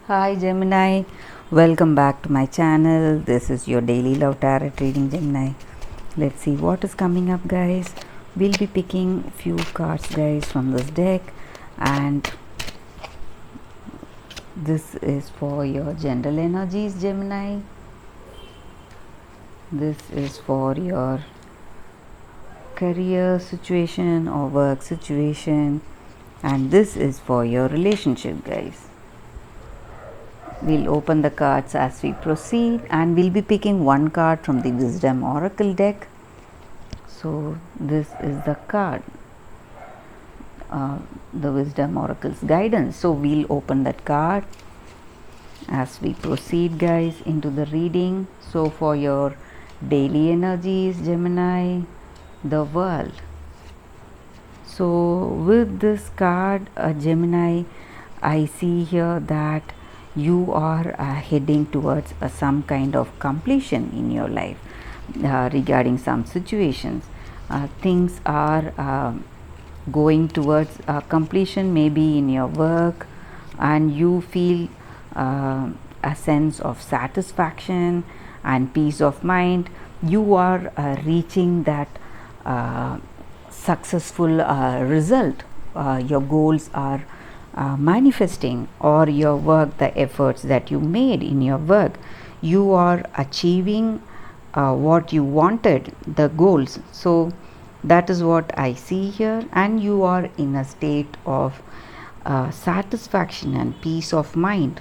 Hi Gemini, welcome back to my channel. This is your daily love tarot reading, Gemini. Let's see what is coming up, guys. We'll be picking few cards, guys, from this deck, and this is for your general energies, Gemini. This is for your career situation or work situation, and this is for your relationship, guys. We'll open the cards as we proceed, and we'll be picking one card from the Wisdom Oracle deck. So this is the card, the Wisdom Oracle's guidance. So we'll open that card as we proceed, guys, into the reading. So for your daily energies, Gemini, the World. So with this card, Gemini, I see here that you are heading towards some kind of completion in your life regarding some situations. Things are going towards completion, maybe in your work, and you feel a sense of satisfaction and peace of mind. You are reaching that successful result. Your goals are manifesting, or your work, the efforts that you made in your work, you are achieving what you wanted, the goals. So that is what I see here, and you are in a state of satisfaction and peace of mind.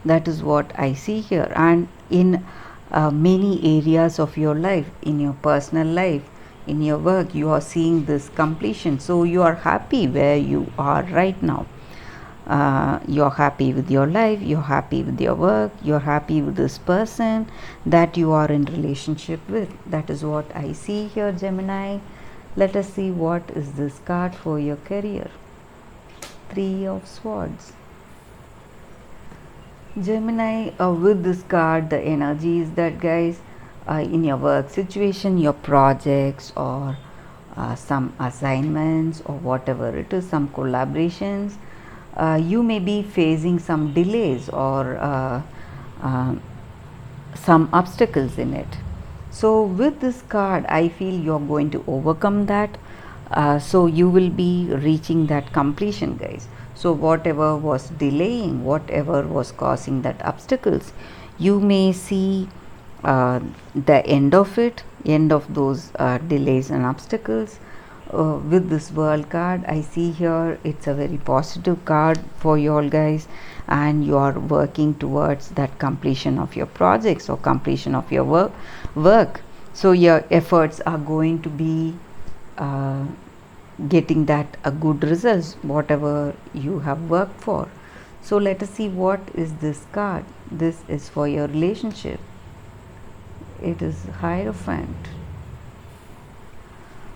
That is what I see here. And in many areas of your life, in your personal life, in your work, you are seeing this completion. So you are happy where you are right now. You're happy with your life, you're happy with your work, you're happy with this person that you are in relationship with. That is what I see here, Gemini. Let us see what is this card for your career. Three of Swords. Gemini, with this card, the energy is that, guys, in your work situation, your projects, or some assignments, or whatever it is, some collaborations, you may be facing some delays or some obstacles in it. So with this card, I feel you're going to overcome that. So you will be reaching that completion, guys. So whatever was delaying, whatever was causing that obstacles, you may see the end of it, end of those delays and obstacles. With this World card, I see here it's a very positive card for you all, guys, and you are working towards that completion of your projects or completion of your work. So your efforts are going to be getting that a good results, whatever you have worked for. So let us see what is this card. This is for your relationship. It is Hierophant.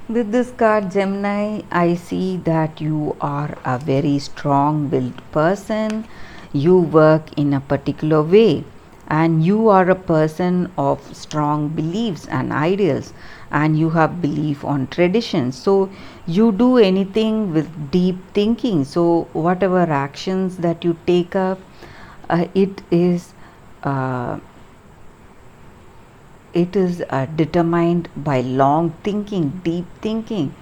With this card, Gemini, I see that you are a very strong-willed person. You work in a particular way, and you are a person of strong beliefs and ideals, and you have belief on traditions. So you do anything with deep thinking. So whatever actions that you take up, it is determined by long thinking, deep thinking,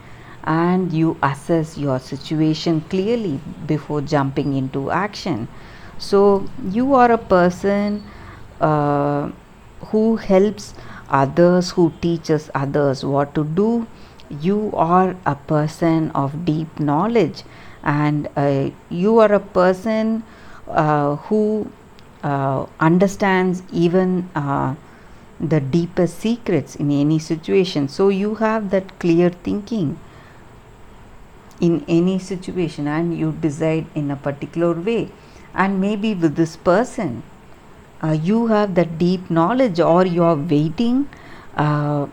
and you assess your situation clearly before jumping into action. So you are a person who helps others, who teaches others what to do. You are a person of deep knowledge, and you are a person who understands even the deepest secrets in any situation. So you have that clear thinking in any situation, and you decide in a particular way. And maybe with this person, you have that deep knowledge, or you are waiting to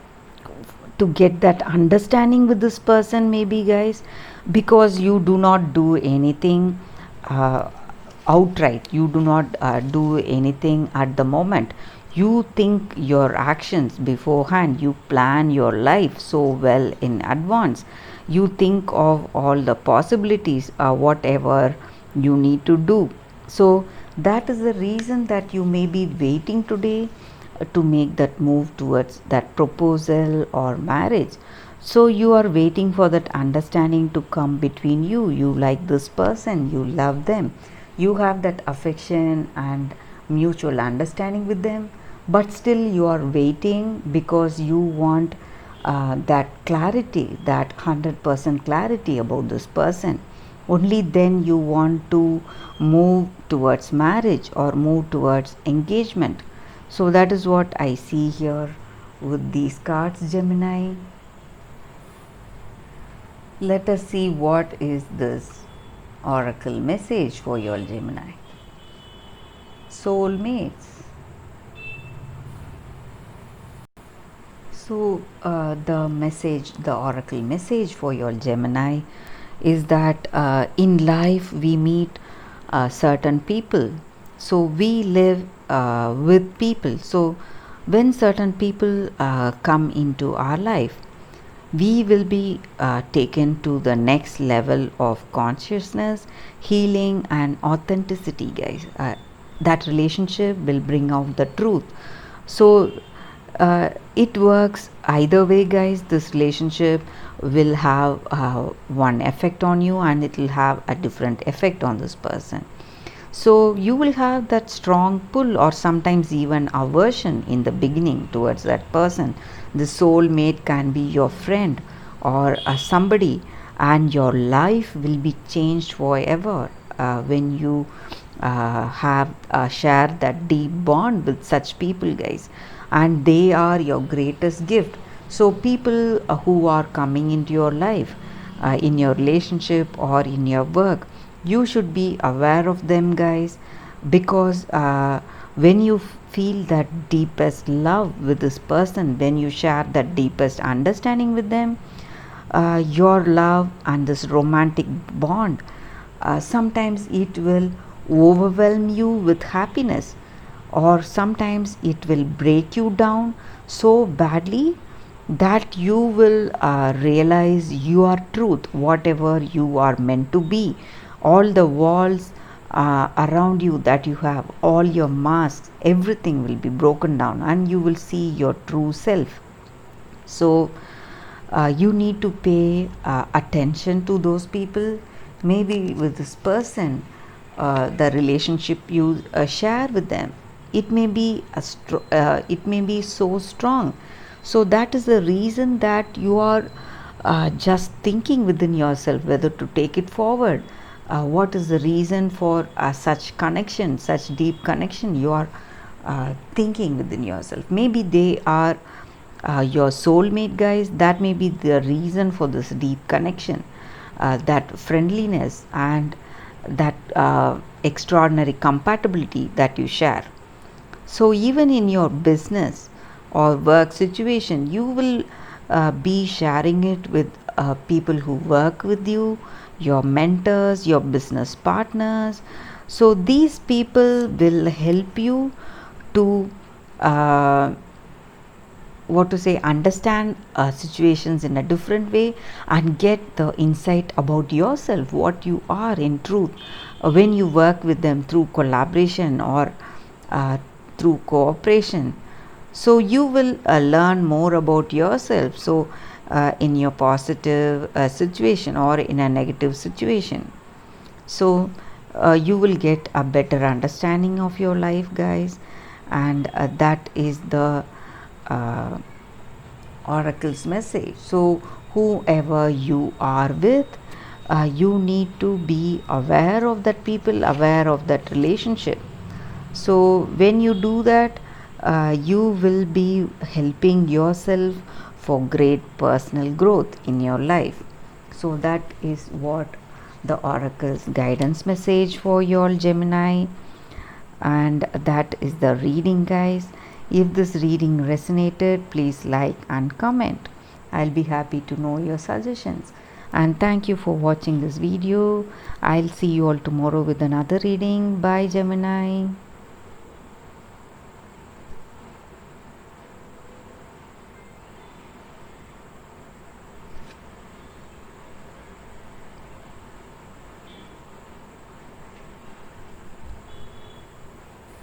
get that understanding with this person, maybe, guys, because you do not do anything outright. You do not do anything at the moment. You think your actions beforehand. You plan your life so well in advance. You think of all the possibilities, whatever you need to do. So that is the reason that you may be waiting today to make that move towards that proposal or marriage. So you are waiting for that understanding to come between you. You like this person, you love them, you have that affection and mutual understanding with them, but still you are waiting because you want that clarity, that 100% clarity about this person. Only then you want to move towards marriage or move towards engagement. So that is what I see here with these cards, Gemini. Let us see what is this oracle message for your Gemini. Soulmates. So the oracle message for your Gemini is that in life we meet certain people. So we live with people. So when certain people come into our life, we will be taken to the next level of consciousness, healing, and authenticity, guys. That relationship will bring out the truth. So it works either way, guys. This relationship will have one effect on you, and it will have a different effect on this person. So you will have that strong pull or sometimes even aversion in the beginning towards that person. The soulmate can be your friend or somebody, and your life will be changed forever when you have share that deep bond with such people, guys, and they are your greatest gift. So people who are coming into your life, in your relationship or in your work, you should be aware of them, guys, because when you feel that deepest love with this person, when you share that deepest understanding with them, your love and this romantic bond, sometimes it will overwhelm you with happiness, or sometimes it will break you down so badly that you will realize your truth, whatever you are meant to be. All the walls around you that you have, all your masks, everything will be broken down, and you will see your true self. So you need to pay attention to those people. Maybe with this person, the relationship you share with them, it may be it may be so strong. So that is the reason that you are just thinking within yourself whether to take it forward. What is the reason for such connection, such deep connection? You are thinking within yourself. Maybe they are your soulmate, guys. That may be the reason for this deep connection, that friendliness and that extraordinary compatibility that you share. So even in your business or work situation, you will be sharing it with people who work with you, your mentors, your business partners. So these people will help you to what to say, understand situations in a different way and get the insight about yourself, what you are in truth, when you work with them through collaboration or through cooperation. So you will learn more about yourself, so in your positive situation or in a negative situation. So you will get a better understanding of your life, guys, and that is the uh, oracle's message. So whoever you are with, you need to be aware of that people, aware of that relationship. So when you do that, you will be helping yourself for great personal growth in your life. So that is what the oracle's guidance message for your Gemini, and that is the reading, guys. If this reading resonated, please like and comment. I'll be happy to know your suggestions. And thank you for watching this video. I'll see you all tomorrow with another reading. Bye, Gemini.